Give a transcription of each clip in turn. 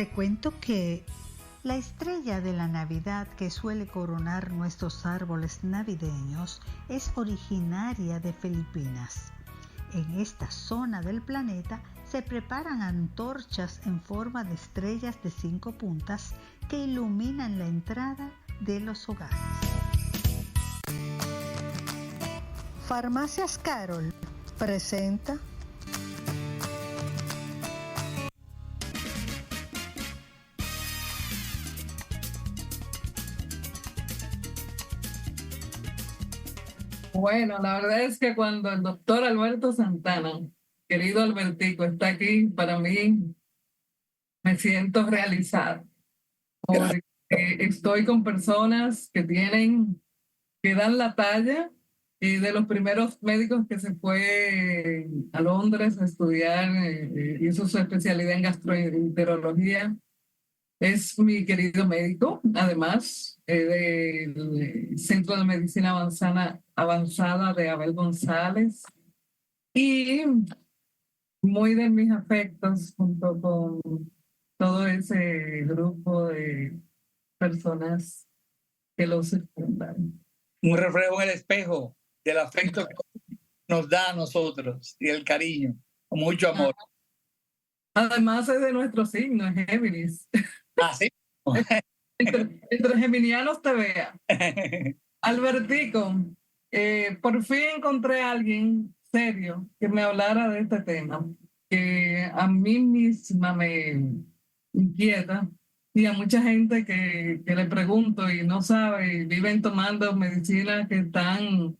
Te cuento que la estrella de la Navidad que suele coronar nuestros árboles navideños es originaria de Filipinas. En esta zona del planeta se preparan antorchas en forma de estrellas de 5 puntas que iluminan la entrada de los hogares. Farmacias Carol presenta Bueno, la verdad es que cuando el doctor Alberto Santana, querido Albertico, está aquí, para mí me siento realizada, porque estoy con personas que dan la talla, y de los primeros médicos que se fue a Londres a estudiar, hizo su especialidad en gastroenterología. Es mi querido médico, además del Centro de Medicina Avanzada de Abel González, y muy de mis afectos junto con todo ese grupo de personas que lo circundan. Un reflejo en el espejo del afecto que nos da a nosotros y el cariño, con mucho amor. Además es de nuestro signo, es Géminis. ¿Ah, sí? Entre geminianos te vea. Albertico, por fin encontré a alguien serio que me hablara de este tema, que a mí misma me inquieta, y a mucha gente que le pregunto y no sabe, y viven tomando medicinas que están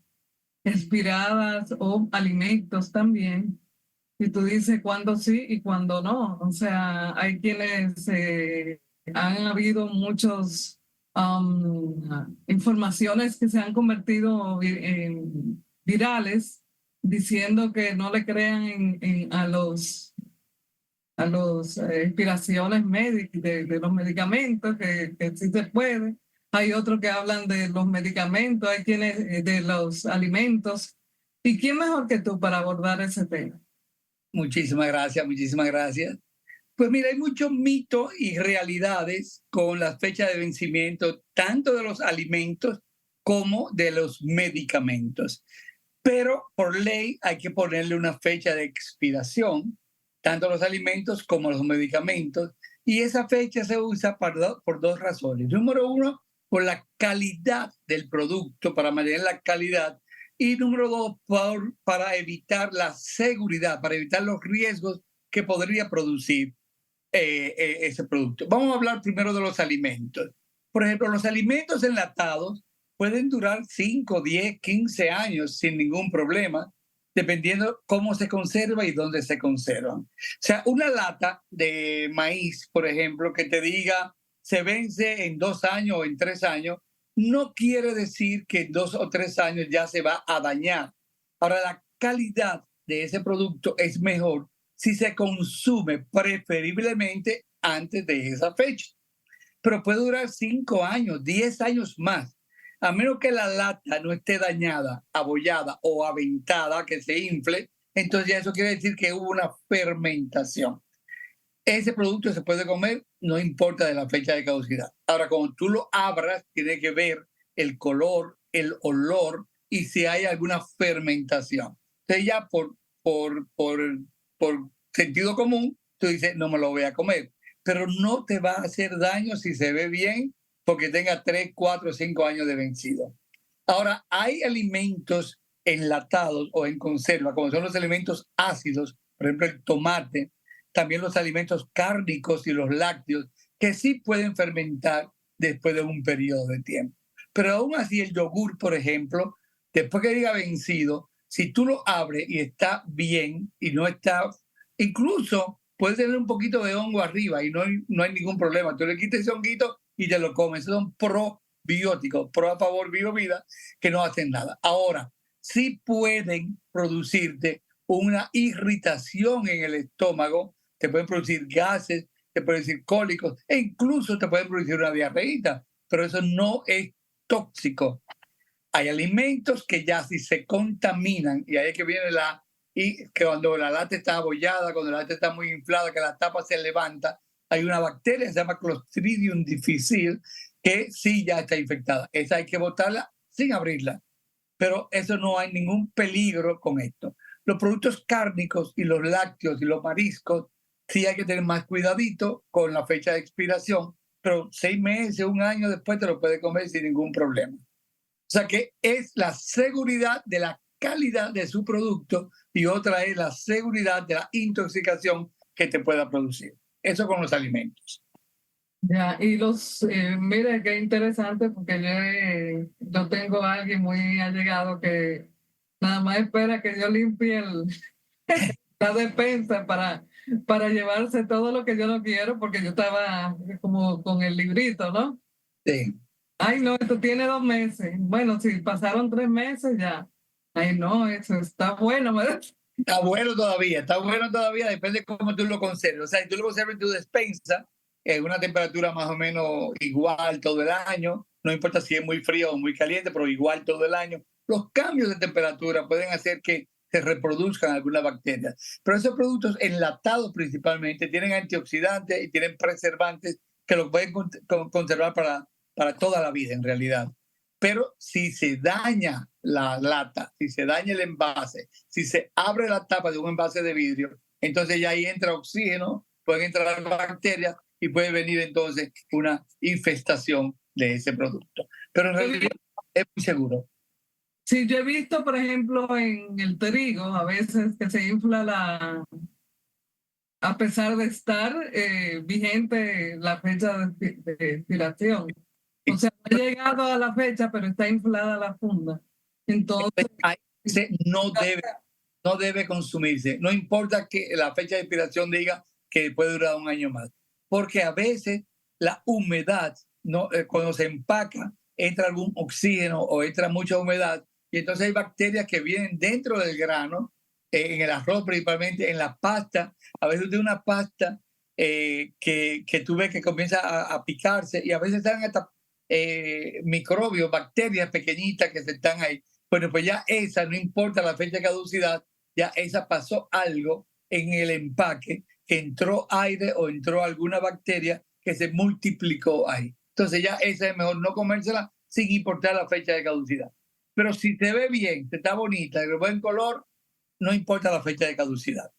inspiradas o alimentos también, y tú dices cuándo sí y cuándo no. O sea, hay quienes han habido muchos informaciones que se han convertido en virales, diciendo que no le crean a los inspiraciones médicas de los medicamentos, que sí se puede. Hay otros que hablan de los medicamentos, hay quienes de los alimentos. ¿Y quién mejor que tú para abordar ese tema? Muchísimas gracias, muchísimas gracias. Pues mira, hay muchos mitos y realidades con la fecha de vencimiento, tanto de los alimentos como de los medicamentos. Pero por ley hay que ponerle una fecha de expiración, tanto los alimentos como los medicamentos, y esa fecha se usa por dos razones. Número uno, por la calidad del producto, para mantener la calidad, y número dos, para evitar la seguridad, para evitar los riesgos que podría producir ese producto. Vamos a hablar primero de los alimentos. Por ejemplo, los alimentos enlatados pueden durar 5, 10, 15 años sin ningún problema, dependiendo cómo se conserva y dónde se conservan. O sea, una lata de maíz, por ejemplo, que te diga se vence en 2 años o en 3 años, no quiere decir que en 2 o 3 años ya se va a dañar. Ahora, la calidad de ese producto es mejor si se consume preferiblemente antes de esa fecha. Pero puede durar 5 años, 10 años más, a menos que la lata no esté dañada, abollada o aventada, que se infle. Entonces ya eso quiere decir que hubo una fermentación. Ese producto se puede comer, no importa de la fecha de caducidad. Ahora, cuando tú lo abras, tienes que ver el color, el olor y si hay alguna fermentación. Entonces ya por sentido común, tú dices, no me lo voy a comer. Pero no te va a hacer daño si se ve bien, porque tenga 3, 4, 5 años de vencido. Ahora, hay alimentos enlatados o en conserva, como son los alimentos ácidos, por ejemplo, el tomate, también los alimentos cárnicos y los lácteos, que sí pueden fermentar después de un periodo de tiempo. Pero aún así, el yogur, por ejemplo, después que diga vencido, si tú lo abres y está bien y no está, incluso puede tener un poquito de hongo arriba y no hay ningún problema. Tú le quitas ese honguito y te lo comes. Esos son probióticos, pro a favor, bio vida, que no hacen nada. Ahora, sí pueden producirte una irritación en el estómago, te pueden producir gases, te pueden producir cólicos e incluso te pueden producir una diarreíta, pero eso no es tóxico. Hay alimentos que ya si se contaminan, y ahí es que viene y que cuando la lata está abollada, cuando la lata está muy inflada, que la tapa se levanta, hay una bacteria que se llama Clostridium difficile que sí ya está infectada. Esa hay que botarla sin abrirla, pero eso no hay ningún peligro con esto. Los productos cárnicos y los lácteos y los mariscos sí hay que tener más cuidadito con la fecha de expiración, pero 6 meses, 1 año después te lo puedes comer sin ningún problema. O sea que es la seguridad de la calidad de su producto y otra es la seguridad de la intoxicación que te pueda producir. Eso con los alimentos. Ya, y mire qué interesante porque yo tengo a alguien muy allegado que nada más espera que yo limpie la despensa para llevarse todo lo que yo no quiero porque yo estaba como con el librito, ¿no? Sí. Ay, no, esto tiene 2 meses. Bueno, si pasaron 3 meses ya. Ay, no, eso está bueno. Está bueno todavía, depende de cómo tú lo conserves. O sea, si tú lo conservas en tu despensa, en una temperatura más o menos igual todo el año, no importa si es muy frío o muy caliente, pero igual todo el año, los cambios de temperatura pueden hacer que se reproduzcan algunas bacterias. Pero esos productos enlatados principalmente tienen antioxidantes y tienen preservantes que los pueden conservar para toda la vida en realidad. Pero si se daña la lata, si se daña el envase, si se abre la tapa de un envase de vidrio, entonces ya ahí entra oxígeno, pueden entrar bacterias y puede venir entonces una infestación de ese producto. Pero en realidad es muy seguro. Sí, yo he visto, por ejemplo, en el trigo, a veces que se infla a pesar de estar vigente la fecha de expiración. O sea, no ha llegado a la fecha, pero está inflada la funda. Entonces, no debe consumirse. No importa que la fecha de expiración diga que puede durar 1 año más. Porque a veces la humedad, cuando se empaca, entra algún oxígeno o entra mucha humedad y entonces hay bacterias que vienen dentro del grano, en el arroz principalmente, en la pasta. A veces de una pasta que tú ves que comienza a picarse y a veces están hasta microbios, bacterias pequeñitas que se están ahí. Bueno, pues ya esa, no importa la fecha de caducidad, ya esa pasó algo en el empaque, que entró aire o entró alguna bacteria que se multiplicó ahí. Entonces ya esa es mejor no comérsela sin importar la fecha de caducidad. Pero si te ve bien, te está bonita, de buen color, no importa la fecha de caducidad.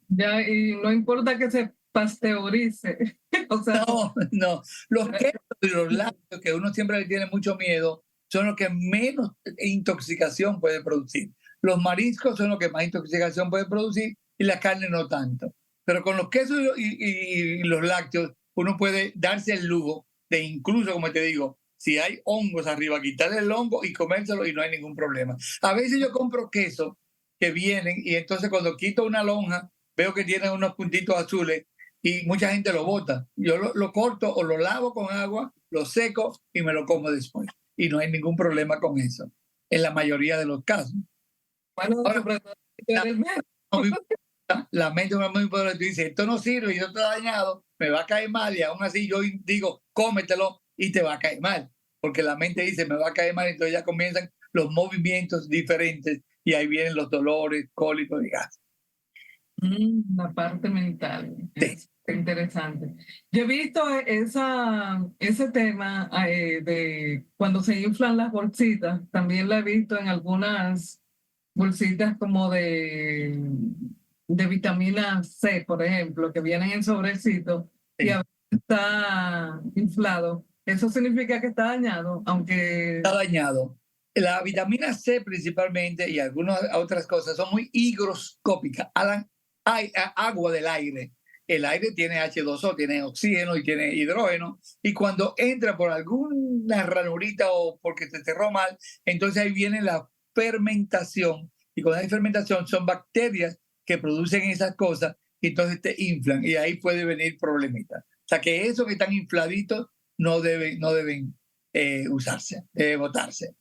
ya, y no importa que se pasteurice. O sea, no. Los quesos y los lácteos, que uno siempre le tiene mucho miedo, son los que menos intoxicación pueden producir. Los mariscos son los que más intoxicación pueden producir y la carne no tanto. Pero con los quesos y los lácteos, uno puede darse el lujo de incluso, como te digo, si hay hongos arriba, quitarle el hongo y comérselo y no hay ningún problema. A veces yo compro quesos que vienen y entonces cuando quito una lonja, veo que tienen unos puntitos azules y mucha gente lo bota. Yo lo corto o lo lavo con agua, lo seco y me lo como después. Y no hay ningún problema con eso, en la mayoría de los casos. bueno, Ahora, sobre todo el mes. la mente es muy poderosa. Dice, esto no sirve y esto está dañado, me va a caer mal. Y aún así yo digo, cómetelo y te va a caer mal. Porque la mente dice, me va a caer mal. Entonces ya comienzan los movimientos diferentes y ahí vienen los dolores, cólicos y gases. La parte mental. Sí. Es interesante. Yo he visto ese tema de cuando se inflan las bolsitas. También la he visto en algunas bolsitas como de vitamina C, por ejemplo, que vienen en sobrecito y a veces está inflado. Eso significa que está dañado, aunque... Está dañado. La vitamina C principalmente y algunas otras cosas son muy higroscópicas. Hay agua del aire. El aire tiene H2O, tiene oxígeno y tiene hidrógeno. Y cuando entra por alguna ranurita o porque se cerró mal, entonces ahí viene la fermentación. Y cuando hay fermentación son bacterias que producen esas cosas y entonces te inflan. Y ahí puede venir problemita. O sea que esos que están infladitos no deben usarse, botarse.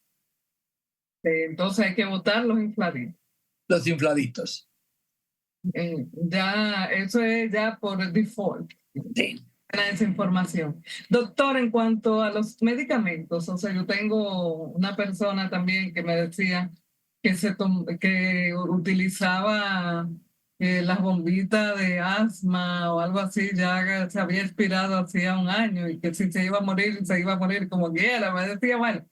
Entonces hay que botar los infladitos. Los infladitos. Ya, eso es ya por default. Sí. Esa información. Doctor, en cuanto a los medicamentos, o sea, yo tengo una persona también que me decía que utilizaba las bombitas de asma o algo así ya se había expirado hacía un año y que si se iba a morir, se iba a morir como quiera. Me decía, bueno,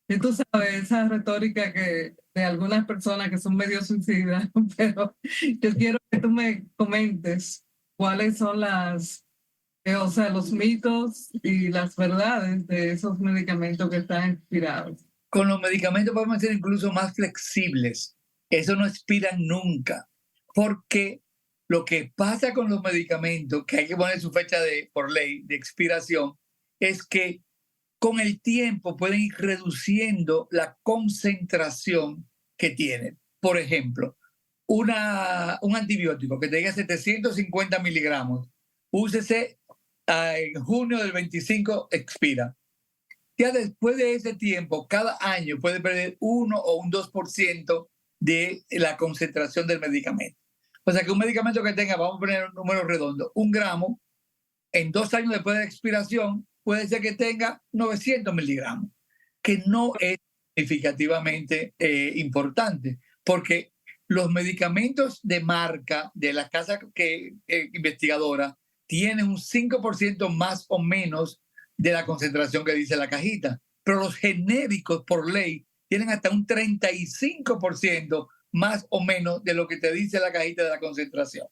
y tú sabes, esa retórica que de algunas personas que son medio suicidas, pero yo quiero que tú me comentes cuáles son o sea, los mitos y las verdades de esos medicamentos que están expirados. Con los medicamentos podemos ser incluso más flexibles. Eso no expira nunca. Porque lo que pasa con los medicamentos, que hay que poner su fecha por ley de expiración, es que con el tiempo pueden ir reduciendo la concentración que tienen. Por ejemplo, un antibiótico que tenga 750 miligramos, úsese en junio del 25, expira. Ya después de ese tiempo, cada año puede perder 1 o un 2% de la concentración del medicamento. O sea que un medicamento que tenga, vamos a poner un número redondo, 1 gramo, en 2 años después de la expiración, puede ser que tenga 900 miligramos, que no es significativamente importante, porque los medicamentos de marca de la casa investigadora tienen un 5% más o menos de la concentración que dice la cajita, pero los genéricos por ley tienen hasta un 35% más o menos de lo que te dice la cajita de la concentración.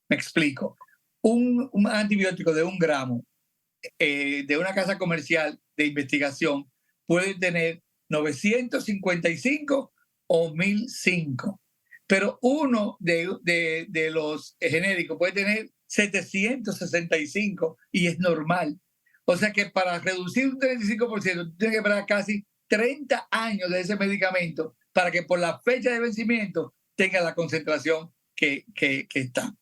Me explico. Un antibiótico de 1 gramo de una casa comercial de investigación puede tener 955 o 1005, pero uno de los genéricos puede tener 765 y es normal. O sea que para reducir un 35%, tú tienes que esperar casi 30 años de ese medicamento para que por la fecha de vencimiento tenga la concentración que está.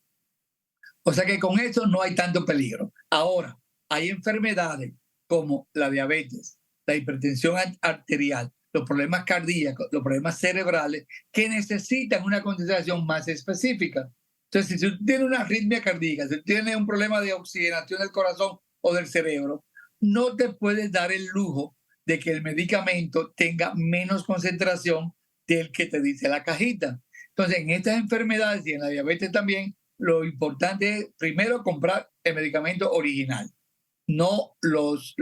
O sea que con eso no hay tanto peligro. Ahora, hay enfermedades como la diabetes, la hipertensión arterial, los problemas cardíacos, los problemas cerebrales, que necesitan una concentración más específica. Entonces, si tú tienes una arritmia cardíaca, si tú tienes un problema de oxigenación del corazón o del cerebro, no te puedes dar el lujo de que el medicamento tenga menos concentración del que te dice la cajita. Entonces, en estas enfermedades y en la diabetes también, lo importante es primero comprar el medicamento original, no los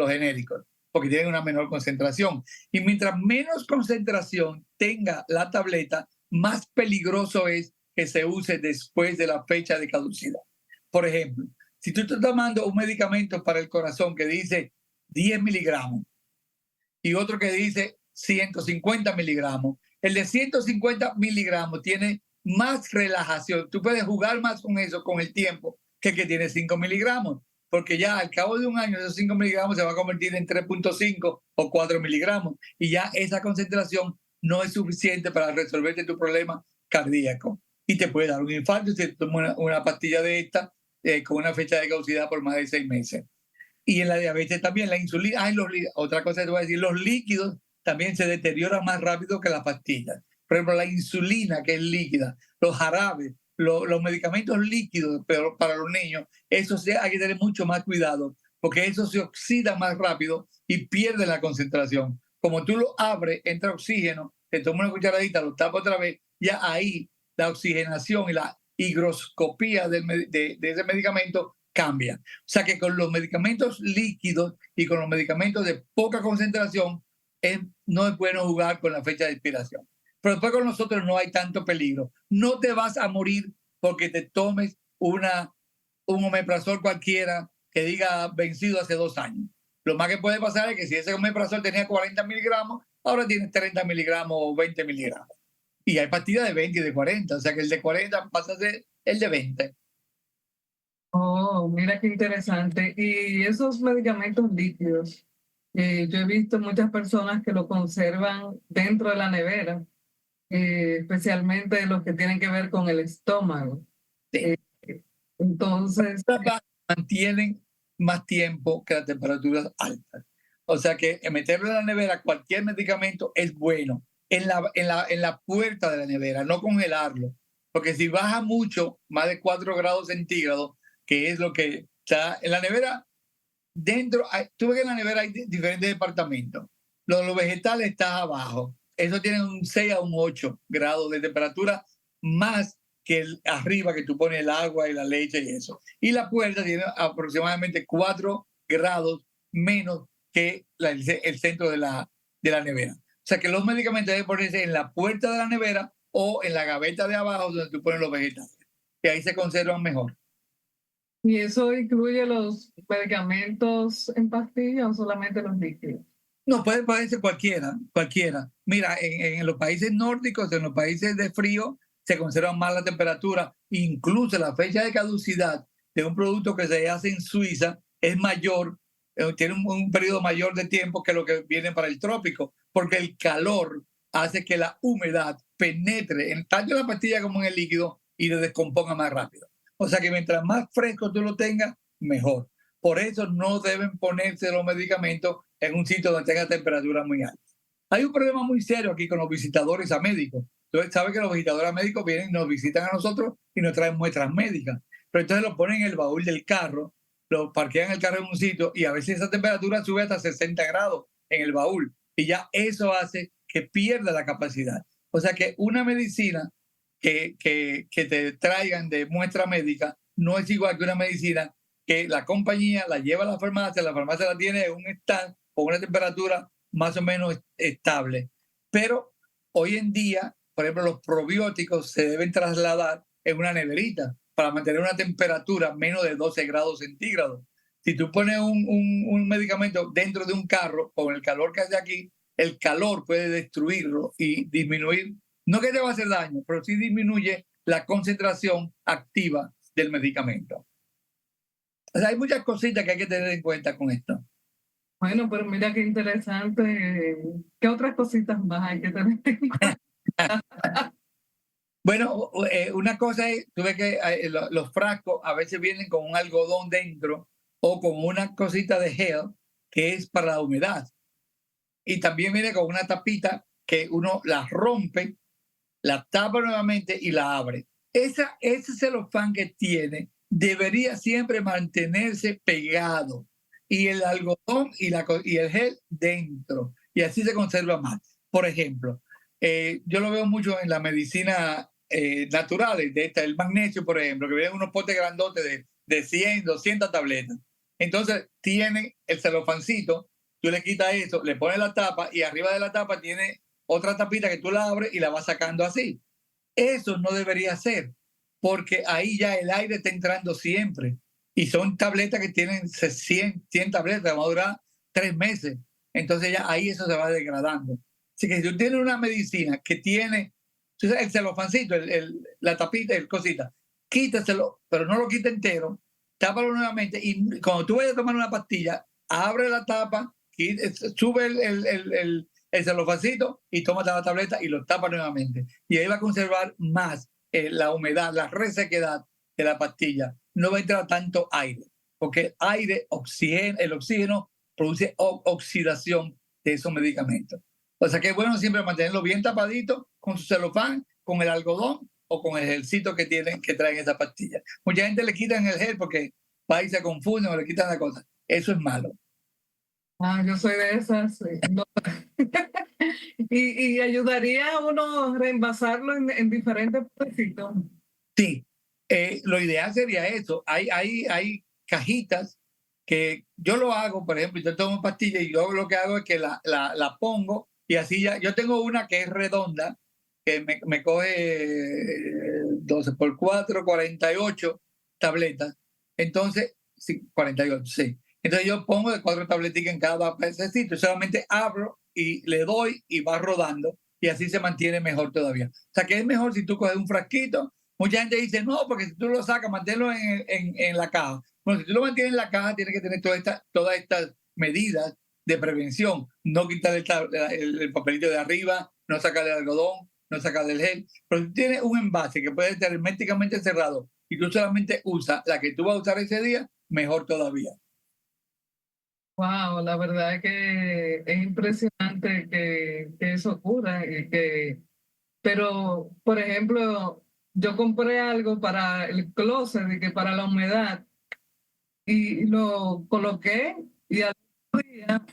genéricos, porque tienen una menor concentración. Y mientras menos concentración tenga la tableta, más peligroso es que se use después de la fecha de caducidad. Por ejemplo, si tú estás tomando un medicamento para el corazón que dice 10 miligramos y otro que dice 150 miligramos, el de 150 miligramos tiene más relajación. Tú puedes jugar más con eso con el tiempo que el que tiene 5 miligramos, porque ya al cabo de un año esos 5 miligramos se va a convertir en 3.5 o 4 miligramos y ya esa concentración no es suficiente para resolverte tu problema cardíaco y te puede dar un infarto si te tomas una pastilla de esta con una fecha de caducidad por más de 6 meses. Y en la diabetes también la insulina, otra cosa que te voy a decir, los líquidos también se deterioran más rápido que las pastillas. Por ejemplo, la insulina, que es líquida, los jarabes, los medicamentos líquidos, pero para los niños, eso sí hay que tener mucho más cuidado, porque eso se oxida más rápido y pierde la concentración. Como tú lo abres, entra oxígeno, te tomas una cucharadita, lo tapas otra vez, ya ahí la oxigenación y la higroscopía de ese medicamento cambia. O sea que con los medicamentos líquidos y con los medicamentos de poca concentración, no es bueno jugar con la fecha de expiración. Pero después con nosotros no hay tanto peligro. No te vas a morir porque te tomes un omeprazol cualquiera que diga vencido hace 2 años. Lo más que puede pasar es que si ese omeprazol tenía 40 miligramos, ahora tiene 30 miligramos o 20 miligramos. Y hay pastillas de 20 y de 40, o sea que el de 40 pasa a ser el de 20. Oh, mira qué interesante. Y esos medicamentos líquidos, yo he visto muchas personas que lo conservan dentro de la nevera, especialmente los que tienen que ver con el estómago. Sí. Entonces, mantienen más tiempo que las temperaturas altas. O sea que meterlo en la nevera, cualquier medicamento es bueno. En la puerta de la nevera, no congelarlo. Porque si baja mucho, más de 4 grados centígrados, que es lo que está en la nevera, dentro, tú ves que en la nevera hay diferentes departamentos. Los vegetales están abajo. Eso tiene un 6 a un 8 grados de temperatura más que arriba, que tú pones el agua y la leche y eso. Y la puerta tiene aproximadamente 4 grados menos que el centro de la nevera. O sea que los medicamentos deben ponerse en la puerta de la nevera o en la gaveta de abajo donde tú pones los vegetales, que ahí se conservan mejor. ¿Y eso incluye los medicamentos en pastillas o solamente los líquidos? No, puede ser cualquiera. Mira, en los países nórdicos, en los países de frío, se conserva más la temperatura. Incluso la fecha de caducidad de un producto que se hace en Suiza es mayor, tiene un periodo mayor de tiempo que lo que viene para el trópico, porque el calor hace que la humedad penetre tanto en la pastilla como en el líquido y le descomponga más rápido. O sea que mientras más fresco tú lo tengas, mejor. Por eso no deben ponerse los medicamentos en un sitio donde tenga temperatura muy alta. Hay un problema muy serio aquí con los visitadores a médicos. Entonces, sabe que los visitadores a médicos vienen, nos visitan a nosotros y nos traen muestras médicas. Pero entonces lo ponen en el baúl del carro, lo parquean el carro en un sitio y a veces esa temperatura sube hasta 60 grados en el baúl. Y ya eso hace que pierda la capacidad. O sea que una medicina que te traigan de muestra médica no es igual que una medicina que la compañía la lleva a la farmacia la tiene en un stand con una temperatura más o menos estable. Pero hoy en día, por ejemplo, los probióticos se deben trasladar en una neverita para mantener una temperatura menos de 12 grados centígrados. Si tú pones un medicamento dentro de un carro, con el calor que hace aquí, el calor puede destruirlo y disminuir, no que te va a hacer daño, pero sí disminuye la concentración activa del medicamento. O sea, hay muchas cositas que hay que tener en cuenta con esto. Bueno, pero mira qué interesante. ¿Qué otras cositas más hay que tener en cuenta? Bueno, una cosa es, tú ves que los frascos a veces vienen con un algodón dentro o con una cosita de gel que es para la humedad. Y también viene con una tapita que uno la rompe, la tapa nuevamente y la abre. Ese celofán que tiene debería siempre mantenerse pegado y el algodón y el gel dentro, y así se conserva más. Por ejemplo, yo lo veo mucho en la medicina naturales, el magnesio, por ejemplo, que vienen unos potes grandotes de 100, 200 tabletas. Entonces tiene el celofancito, tú le quitas eso, le pones la tapa y arriba de la tapa tiene otra tapita que tú la abres y la vas sacando así. Eso no debería ser, porque ahí ya el aire está entrando siempre. Y son tabletas que tienen 100 tabletas, va a durar 3 meses. Entonces ya ahí eso se va degradando. Así que si tú tienes una medicina que tiene el celofancito, la tapita, el cosita, quítaselo, pero no lo quita entero, tápalo nuevamente y cuando tú vayas a tomar una pastilla, abre la tapa, sube el celofancito y tómate la tableta y lo tapa nuevamente. Y ahí va a conservar más la humedad, la resequedad de la pastilla. No va a entrar tanto aire, porque el oxígeno produce oxidación de esos medicamentos. O sea que es bueno siempre mantenerlo bien tapadito con su celofán, con el algodón o con el gelcito que traen esa pastilla. Mucha gente le quitan el gel porque va y se confunden o le quitan la cosa. Eso es malo. Yo soy de esas. No. y ayudaría a uno a reenvasarlo en diferentes potecitos. Sí, lo ideal sería eso. Hay cajitas que yo lo hago, por ejemplo, yo tomo pastillas y yo lo que hago es que la pongo y así ya. Yo tengo una que es redonda, que me coge 12 por 4, 48 tabletas. Entonces, sí, 48, sí. Entonces yo pongo de 4 tableticas en cada pececito, solamente abro y le doy y va rodando y así se mantiene mejor todavía. O sea que es mejor si tú coges un frasquito. Mucha gente dice, no, porque si tú lo sacas, manténlo en la caja. Bueno, si tú lo mantienes en la caja, tienes que tener todas estas medidas de prevención. No quitar el papelito de arriba, no sacar el algodón, no sacar el gel. Pero si tienes un envase que puede estar herméticamente cerrado y tú solamente usas la que tú vas a usar ese día, mejor todavía. Wow, la verdad es que es impresionante que eso ocurra. Pero, por ejemplo, yo compré algo para el closet, y que para la humedad, y lo coloqué y al otro día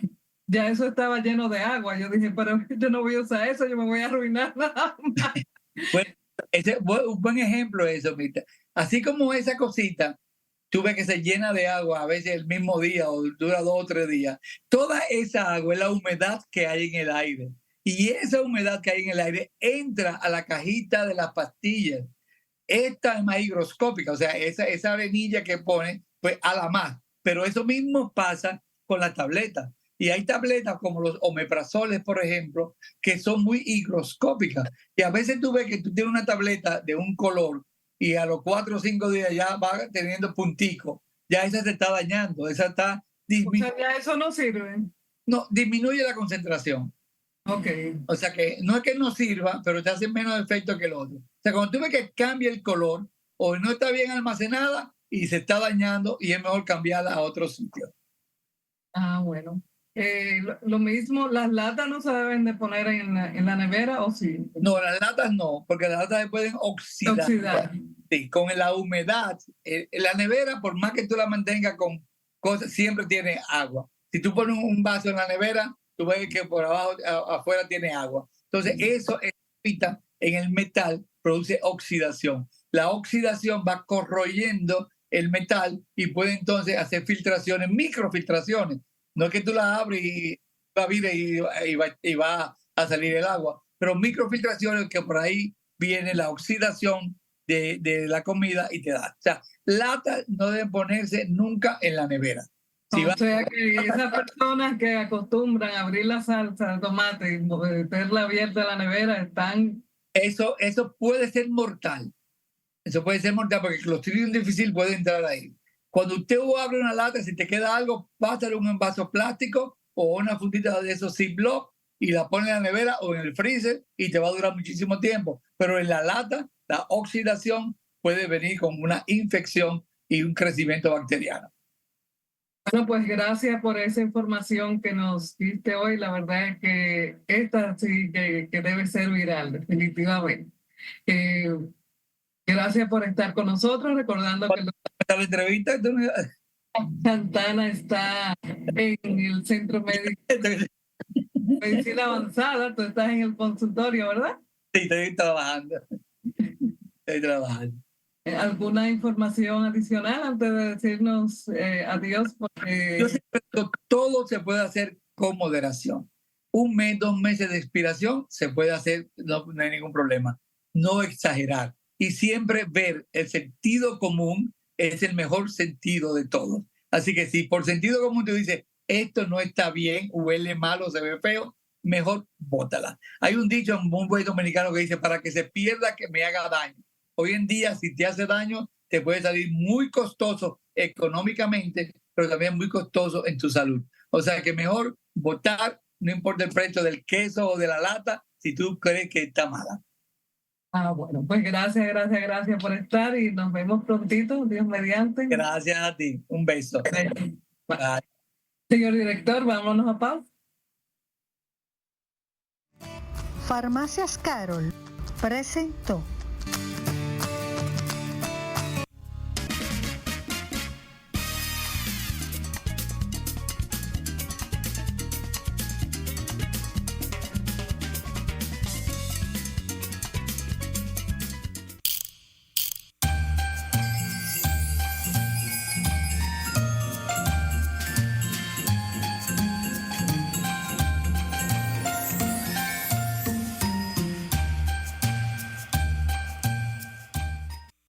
ya eso estaba lleno de agua. Yo dije, pero yo no voy a usar eso, yo me voy a arruinar nada más. Bueno, Un buen ejemplo es eso, Mirta. Así como esa cosita, tú ves que se llena de agua a veces el mismo día o dura 2 o 3 días. Toda esa agua es la humedad que hay en el aire. Y esa humedad que hay en el aire entra a la cajita de las pastillas. Esta es más higroscópica, o sea, esa arenilla que pone, pues a la más. Pero eso mismo pasa con las tabletas. Y hay tabletas como los omeprazoles, por ejemplo, que son muy higroscópicas. Y a veces tú ves que tú tienes una tableta de un color y a los 4 o 5 días ya va teniendo punticos. Ya esa se está dañando, esa está O sea, ya eso no sirve. no, disminuye la concentración. Ok. O sea que no es que no sirva, pero te hace menos efecto que el otro. O sea, cuando tú ves que cambia el color o no está bien almacenada y se está dañando, y es mejor cambiarla a otro sitio. Ah, bueno. Lo mismo, las latas no se deben de poner en la nevera, ¿o sí? No, las latas no, porque las latas se pueden oxidar. Sí, con la humedad. La nevera, por más que tú la mantengas con cosas, siempre tiene agua. Si tú pones un vaso en la nevera, tú ves que por abajo, afuera tiene agua. Entonces, eso en el metal produce oxidación. La oxidación va corroyendo el metal y puede entonces hacer filtraciones, microfiltraciones. No es que tú la abres y va a abrir y va a salir el agua, pero microfiltraciones que por ahí viene la oxidación de la comida y te da. O sea, latas no deben ponerse nunca en la nevera. Si o sea que esas personas que acostumbran a abrir la salsa de tomate y meterla abierta en la nevera están... Eso puede ser mortal. Eso puede ser mortal porque el Clostridium difficile puede entrar ahí. Cuando usted abre una lata, si te queda algo, pásale un envase plástico o una fundita de esos Ziploc y la pone en la nevera o en el freezer y te va a durar muchísimo tiempo. Pero en la lata, la oxidación puede venir con una infección y un crecimiento bacteriano. Bueno, pues gracias por esa información que nos diste hoy. La verdad es que esta sí que debe ser viral, definitivamente. Gracias por estar con nosotros, recordando que la entrevista Santana está en el Centro Médico de Medicina Avanzada. Tú estás en el consultorio, ¿verdad? Sí, estoy trabajando. Estoy trabajando. ¿Alguna información adicional antes de decirnos adiós? Porque... Yo siempre digo, todo se puede hacer con moderación. 1 mes, 2 meses de expiración se puede hacer, no hay ningún problema. No exagerar. Y siempre ver el sentido común es el mejor sentido de todos. Así que si por sentido común tú dices, esto no está bien, huele malo, se ve feo, mejor bótala. Hay un dicho en un buen dominicano que dice, para que se pierda, que me haga daño. Hoy en día, si te hace daño, te puede salir muy costoso económicamente, pero también muy costoso en tu salud. O sea que mejor botar, no importa el precio del queso o de la lata, si tú crees que está mala. Ah, bueno, pues gracias por estar y nos vemos prontito, Dios mediante. Gracias a ti. Un beso. Bye. Señor director, vámonos a pausa. Farmacias Carol presentó